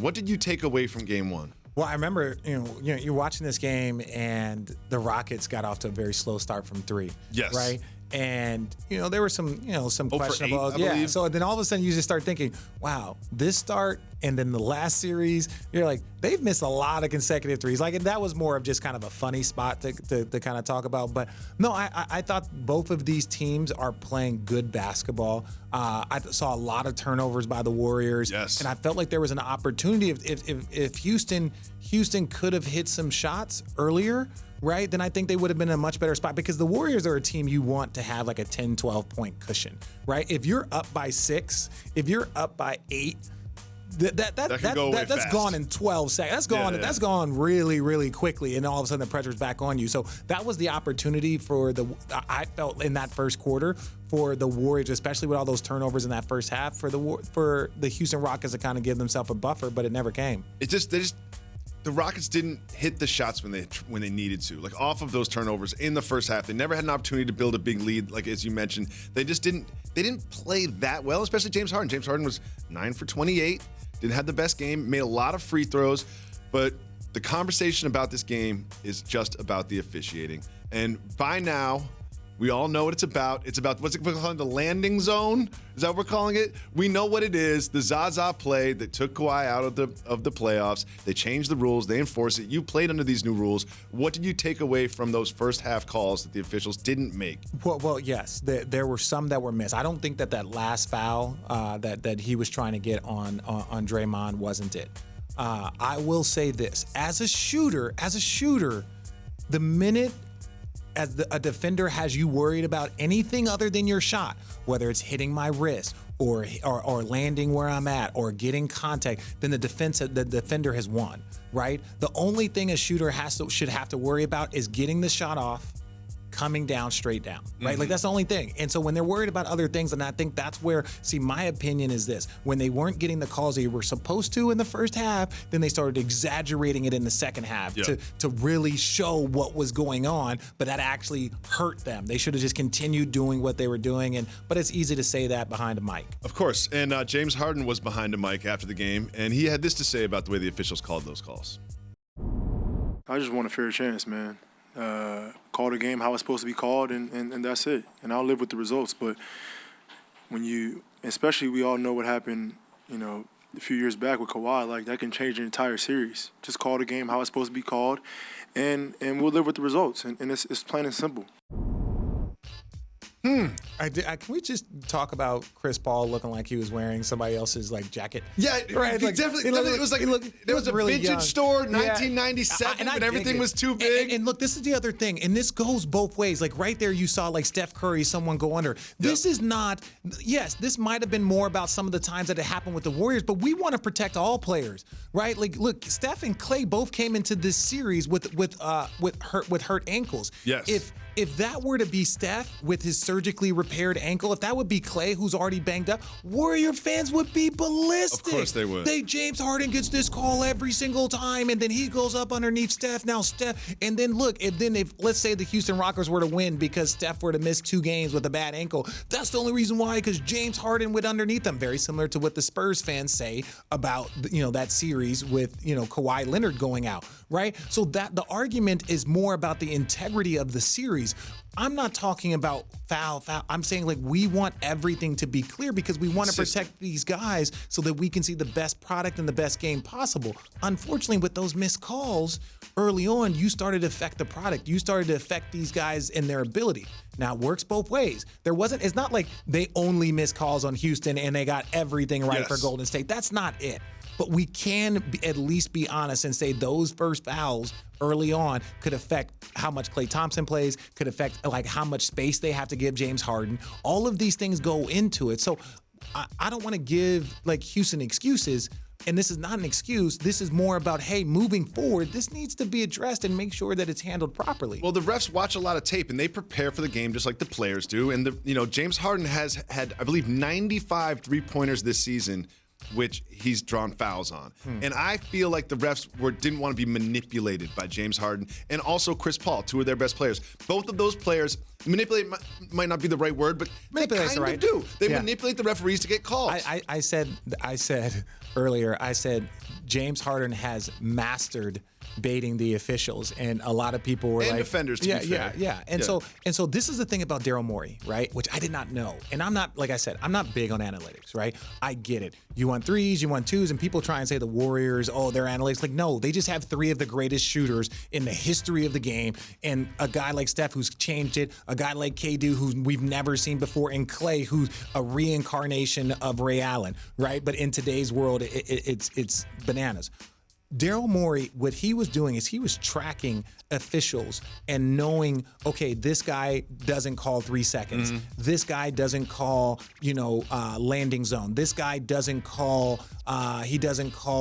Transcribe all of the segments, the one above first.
What did you take away from game one? Well, I remember, you're watching this game and the Rockets got off to a very slow start from three. Yes. Right? And, there were some questionable. 8, I believe. So then all of a sudden you just start thinking, wow, this start and then the last series, you're like, they've missed a lot of consecutive threes. Like, and that was more of just kind of a funny spot to kind of talk about. But no, I thought both of these teams are playing good basketball. I saw a lot of turnovers by the Warriors. Yes. And I felt like there was an opportunity if Houston could have hit some shots earlier, right, then I think they would have been in a much better spot, because the Warriors are a team you want to have like a 10, 12-point cushion, right? If you're up by 6, if you're up by 8, that's gone in 12 seconds. That's gone really, really quickly, and all of a sudden the pressure's back on you. So that was the opportunity I felt in that first quarter for the Warriors, especially with all those turnovers in that first half, for the Houston Rockets to kind of give themselves a buffer, but it never came. The Rockets didn't hit the shots when they needed to. Like, off of those turnovers in the first half, they never had an opportunity to build a big lead. Like, as you mentioned, they didn't play that well, especially James Harden. James Harden was 9 for 28, didn't have the best game, made a lot of free throws, but the conversation about this game is just about the officiating. And by now, we all know what it's about. It's about, what's it called, the landing zone? Is that what we're calling it? We know what it is. The Zaza play that took Kawhi out of the playoffs. They changed the rules. They enforced it. You played under these new rules. What did you take away from those first half calls that the officials didn't make? Well, yes, there were some that were missed. I don't think that last foul that he was trying to get on Draymond wasn't it. I will say this: as a shooter, the minute a defender has you worried about anything other than your shot, whether it's hitting my wrist or landing where I'm at or getting contact, then the defender has won, right? The only thing a shooter should have to worry about is getting the shot off, coming down straight down, right? Like, that's the only thing. And so when they're worried about other things, and I think that's where, my opinion is this: when they weren't getting the calls they were supposed to in the first half, then they started exaggerating it in the second half to really show what was going on, but that actually hurt them. They should have just continued doing what they were doing, but it's easy to say that behind a mic. Of course, and James Harden was behind a mic after the game, and he had this to say about the way the officials called those calls. I just want a fair chance, man. Call the game how it's supposed to be called, and that's it. And I'll live with the results. But especially we all know what happened, a few years back with Kawhi, like, that can change the entire series. Just call the game how it's supposed to be called, and we'll live with the results. And it's plain and simple. Can we just talk about Chris Paul looking like he was wearing somebody else's jacket? Yeah, right. Like, definitely. There was a really vintage young store, 1997, and everything was too big. And look, this is the other thing, and this goes both ways. Like, right there, you saw Steph Curry, someone go under. This is not. Yes, this might have been more about some of the times that it happened with the Warriors, but we want to protect all players, right? Like, look, Steph and Klay both came into this series with hurt ankles. Yes. If that were to be Steph with his surgically repaired ankle, if that would be Klay who's already banged up, Warrior fans would be ballistic. Of course they would. James Harden gets this call every single time, and then he goes up underneath Steph. Now Steph, and then look, if let's say the Houston Rockets were to win because Steph were to miss 2 games with a bad ankle, that's the only reason why, because James Harden went underneath them. Very similar to what the Spurs fans say about that series with Kawhi Leonard going out, right? So that the argument is more about the integrity of the series. I'm not talking about foul. I'm saying, we want everything to be clear because we want to protect these guys so that we can see the best product and the best game possible. Unfortunately, with those missed calls early on, you started to affect the product. You started to affect these guys and their ability. Now, it works both ways. It's not like they only missed calls on Houston and they got everything right for Golden State. That's not it. But we can at least be honest and say those first fouls early on could affect how much Klay Thompson plays, could affect how much space they have to give James Harden. All of these things go into it. So I don't want to give Houston excuses. And this is not an excuse. This is more about, hey, moving forward, this needs to be addressed and make sure that it's handled properly. Well, the refs watch a lot of tape, and they prepare for the game just like the players do. And James Harden has had, I believe, 95 3-pointers this season, which he's drawn fouls on. And I feel like the refs didn't want to be manipulated by James Harden and also Chris Paul, 2 of their best players. Both of those players Manipulate might not be the right word, but they Manipulate's kind right. of do. They Yeah. manipulate the referees to get calls. I said earlier, James Harden has mastered baiting the officials, and a lot of people were And like, defenders, to be fair. yeah. And so this is the thing about Daryl Morey, right? Which I did not know, and I'm not, like I said, I'm not big on analytics, right? I get it. You want threes, you want twos, and people try and say the Warriors, oh, they're analytics. Like, no, they just have three of the greatest shooters in the history of the game, and a guy like Steph who's changed it, a guy like KD who we've never seen before, and Clay who's a reincarnation of Ray Allen, right? But in today's world, it's bananas. Daryl Morey, what he was doing is he was tracking officials and knowing, okay, this guy doesn't call 3 seconds. This guy doesn't call, landing zone. This guy doesn't call,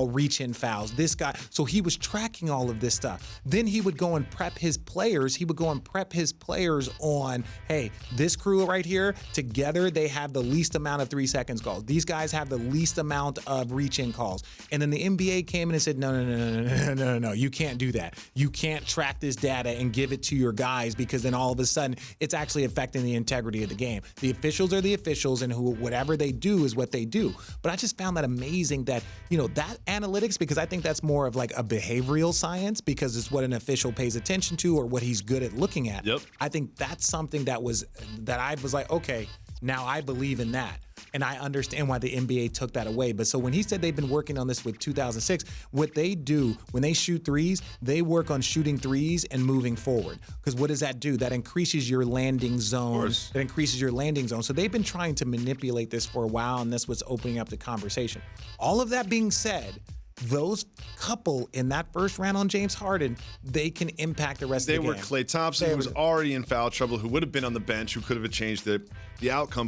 reach-in fouls. This guy, so he was tracking all of this stuff. Then he would go and prep his players. On, hey, this crew right here, together, they have the least amount of 3 seconds calls. These guys have the least amount of reach-in calls. And then the NBA came in and said, no, you can't do that. You can't track this data and give it to your guys, because then all of a sudden it's actually affecting the integrity of the game. The officials are the officials, and whatever they do is what they do. But I just found that amazing that, that analytics, because I think that's more of like a behavioral science, because it's what an official pays attention to or what he's good at looking at. Yep. I think that's something that I was like, okay, now I believe in that. And I understand why the NBA took that away. But so when he said they've been working on this with 2006, what they do when they shoot threes, they work on shooting threes and moving forward. Because what does that do? That increases your landing zone. So they've been trying to manipulate this for a while, and that's what's opening up the conversation. All of that being said, those couple in that first round on James Harden, they can impact the rest of the game. They were Klay Thompson, who was already in foul trouble, who would have been on the bench, who could have changed the outcome.